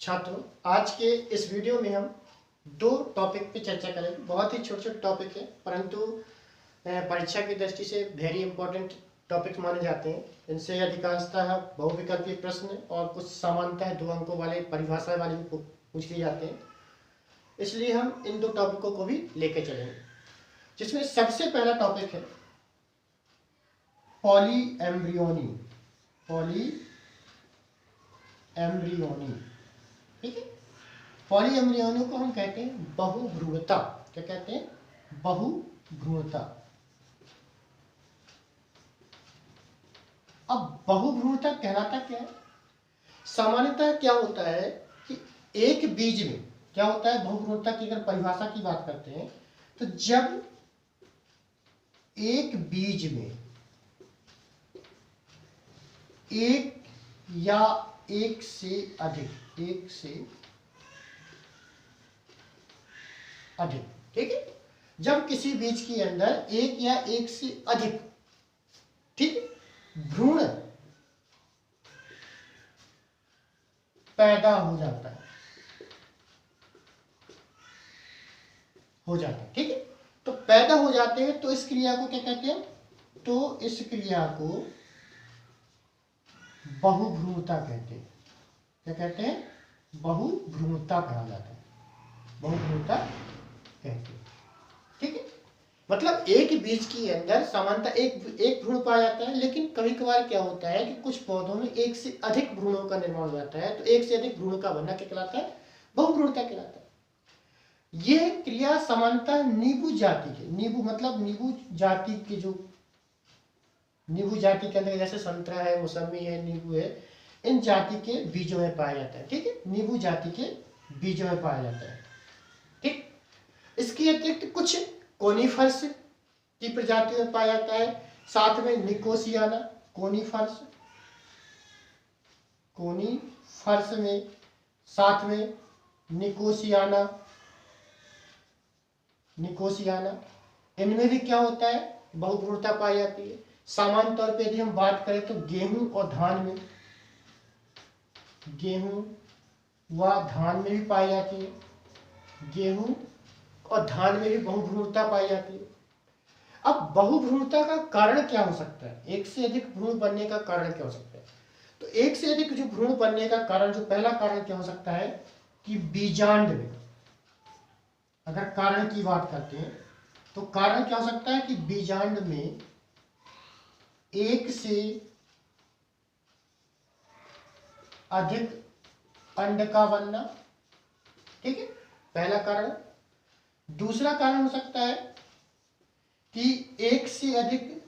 छात्रों, आज के इस वीडियो में हम दो टॉपिक पे चर्चा करेंगे। बहुत ही छोटे छोटे टॉपिक है, परंतु परीक्षा की दृष्टि से वेरी इंपॉर्टेंट टॉपिक माने जाते हैं। इनसे अधिकांशतः बहुविकल्पीय प्रश्न और कुछ सामान्यतः 2 अंकों वाले परिभाषा वाले भी पूछ लिए जाते हैं। इसलिए हम इन दो टॉपिकों को भी लेके चलेंगे, जिसमें सबसे पहला टॉपिक है पॉलीएम्ब्रियोनी। ठीक है, पॉलीएम्ब्रियोनी को हम कहते हैं बहुभ्रूणता। क्या कहते हैं? बहुभ्रूणता। अब बहुभ्रूणता कहलाता क्या है? सामान्यतः क्या होता है कि एक बीज में क्या होता है, बहुभ्रूणता की अगर परिभाषा की बात करते हैं तो जब एक बीज में एक या एक से अधिक, ठीक है, जब किसी बीज के अंदर एक या एक से अधिक, ठीक, भ्रूण पैदा हो जाता है, ठीक है। तो पैदा हो जाते हैं तो इस क्रिया को क्या कहते हैं? तो इस क्रिया को बहुभ्रूणता कहते हैं। क्या कहते हैं? बहुभ्रूणता कहा जाता है, बहुभ्रूणता कहते हैं, ठीक है। मतलब एक बीज के अंदर सामान्यतः एक भ्रूण पाया जाता है, लेकिन कभी कभार क्या होता है कि कुछ पौधों में एक से अधिक भ्रूणों का निर्माण हो जाता है। तो एक से अधिक भ्रूण का बनना क्या कहलाता है? बहुभ्रूणता कहलाता है। यह क्रिया सामान्यतः नींबू जाति के, नींबू मतलब नींबू जाति के, जो नींबू जाति के अंदर जैसे संतरा है, मौसमी है, नींबू है, इन जाति के बीजों में पाया जाता है, ठीक है। नींबू जाति के बीजों में पाया जाता है, ठीक। इसके अतिरिक्त कुछ कोनिफर्स की प्रजातियों में पाया जाता है, साथ में निकोसियाना, कोनिफर्स में, साथ में निकोसियाना, इनमें भी क्या होता है? बहुभ्रूणता पाई जाती है। सामान्य तौर पे यदि हम बात करें तो गेहूं और धान में, गेहूं व धान में भी पाई जाती है, गेहूं और धान में भी बहुभ्रूणता पाई जाती है। अब बहुभ्रूणता का कारण क्या हो सकता है? एक से अधिक भ्रूण बनने का कारण क्या हो सकता है? तो एक से अधिक जो भ्रूण बनने का कारण, जो पहला कारण क्या हो सकता है कि बीजांड में, अगर कारण की बात करते हैं तो कारण क्या हो सकता है कि बीजांड में एक से अधिक अंड का बनना, ठीक है, पहला कारण। दूसरा कारण हो सकता है कि एक से अधिक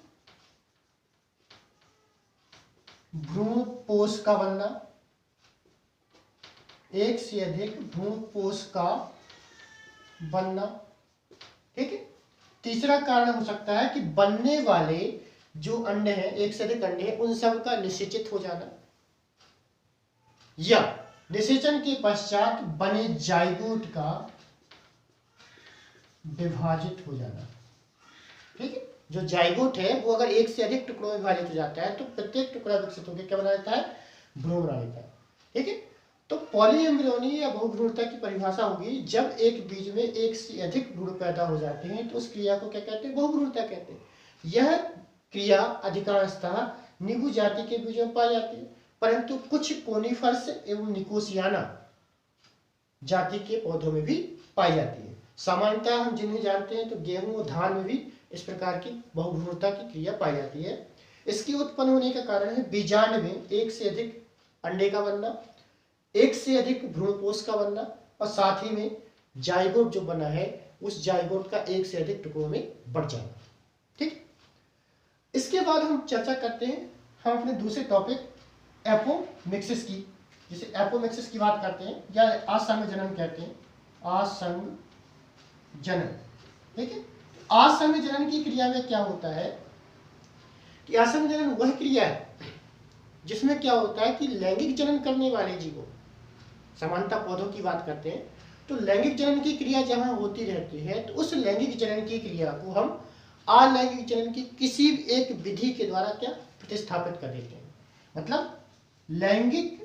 भ्रूण पोष का बनना, एक से अधिक भ्रूण पोष का बनना, ठीक है। तीसरा कारण हो सकता है कि बनने वाले जो अंडे हैं, एक से अधिक अंडे हैं, उन सब का निषेचित हो जाना, या निषेचन के पश्चात बने जाइगोट का विभाजित हो जाना, ठीक है। जो जाइगोट है वो अगर एक से अधिक टुकड़ों में विभाजित हो जाता है तो प्रत्येक टुकड़ा विकसित होकर क्या बना देता है? भ्रूण बना देता है, ठीक है। तो पॉलीएम्ब्रियोनी या बहुभ्रूणता की परिभाषा होगी जब एक बीज में एक से अधिक भ्रूण पैदा हो जाते हैं तो उस क्रिया को क्या कहते हैं? बहुभ्रूणता कहते हैं। यह क्रिया अधिकांशतः नींबू जाति के बीजों में पाई जाती है, परंतु कुछ कोनिफर्स एवं निकोसियाना जाति के पौधों में भी पाई जाती है। सामान्यतः हम जिन्हें जानते हैं तो गेहूं और धान में भी इस प्रकार की बहुभ्रूणता की क्रिया पाई जाती है। इसके उत्पन्न होने का कारण है बीजांड में एक से अधिक अंडे का बनना, एक से अधिक भ्रूणपोष का बनना, और साथ ही में जाइगोट जो बना है उस जाइगोट का एक से अधिक टुकड़ों में बढ़ जाना, ठीक। इसके बाद हम चर्चा करते हैं हम अपने दूसरे टॉपिक एपोमिक्सिस की। जैसे एपोमिक्सिस की बात करते हैं या आसंग जनन कहते हैं, आसंग जनन, ठीक है। आसंग जनन की क्रिया में क्या होता है कि आसंग जनन वह क्रिया है जिसमें क्या होता है कि लैंगिक जनन करने वाले जीवों, सामान्यतः पौधों की बात करते हैं तो लैंगिक जनन की क्रिया जहां होती रहती है तो उस लैंगिक जनन की क्रिया को हम अलैंगिक जनन की किसी एक विधि के द्वारा क्या प्रतिस्थापित कर देते हैं। मतलब लैंगिक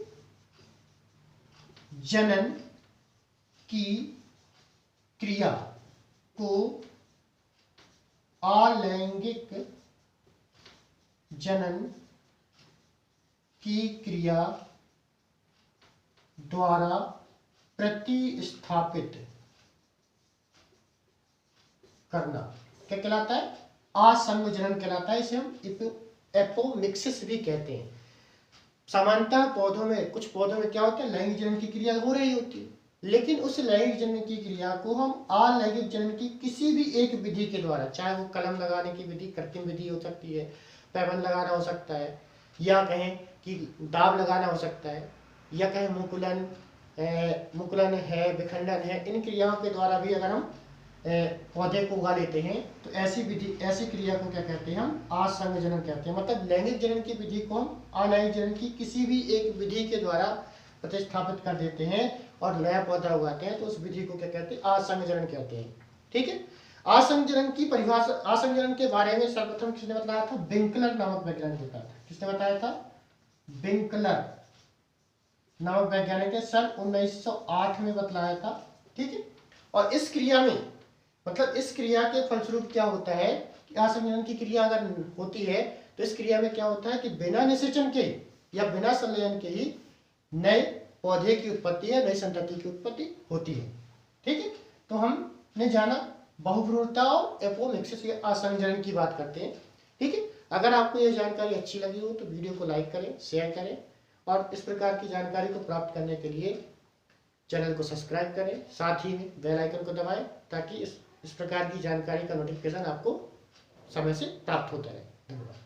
जनन की क्रिया को अलैंगिक जनन की क्रिया द्वारा प्रतिस्थापित करना क्या कहलाता है? असंग जनन कहलाता है। इसे हम एपोमिक्सिस भी कहते हैं। सामान्यतः पौधों में, कुछ पौधों में क्या होता है, लैंगिक जनन की क्रिया हो रही होती है, लेकिन उस लैंगिक जनन की क्रिया को हम अलैंगिक जनन की किसी भी एक विधि के द्वारा, चाहे वो कलम लगाने की विधि, कृत्रिम विधि हो सकती है, पैबंद लगाना हो सकता है, या कहें कि दाब लगाना हो सकता है, या कहें मुकुलन है, विखंडन है, इन क्रियाओं के द्वारा भी अगर हम पौधे को उगा लेते हैं तो ऐसी विधि, ऐसी क्रिया को क्या कहते हैं? हम असंग जनन कहते हैं। मतलब लैंगिक जनन की विधि को हम अलैंगिक जनन की किसी भी एक विधि के द्वारा प्रतिस्थापित कर देते हैं और नया पौधा उगाते हैं, तो उस विधि को क्या कहते हैं? असंग जनन कहते हैं। ठीक है। असंग जनन की परिभाषा, असंग जनन के बारे में सर्वप्रथम किसने बताया था? विंकलर नामक वैज्ञानिक बताया था। किसने बताया था? विंकलर नामक वैज्ञानिक ने सन 1908 में बतलाया था। ठीक है। और इस क्रिया में, मतलब इस क्रिया के फलस्वरूप क्या होता है कि असंजनन की क्रिया अगर होती है तो इस क्रिया में क्या होता है कि बिना निषेचन के या बिना संलयन के ही नए पौधे की उत्पत्ति या नई संतति की उत्पत्ति होती है। ठीक है। तो हमने जाना बहुभ्रूणता और एपोमिक्सिस या असंजनन की बात करते हैं। ठीक है। अगर आपको यह जानकारी अच्छी लगी हो तो वीडियो को लाइक करें, शेयर करें, और इस प्रकार की जानकारी को प्राप्त करने के लिए चैनल को सब्सक्राइब करें, साथ ही में बेल आइकन को दबाएं ताकि इस प्रकार की जानकारी का नोटिफिकेशन आपको समय से प्राप्त होता रहे। धन्यवाद।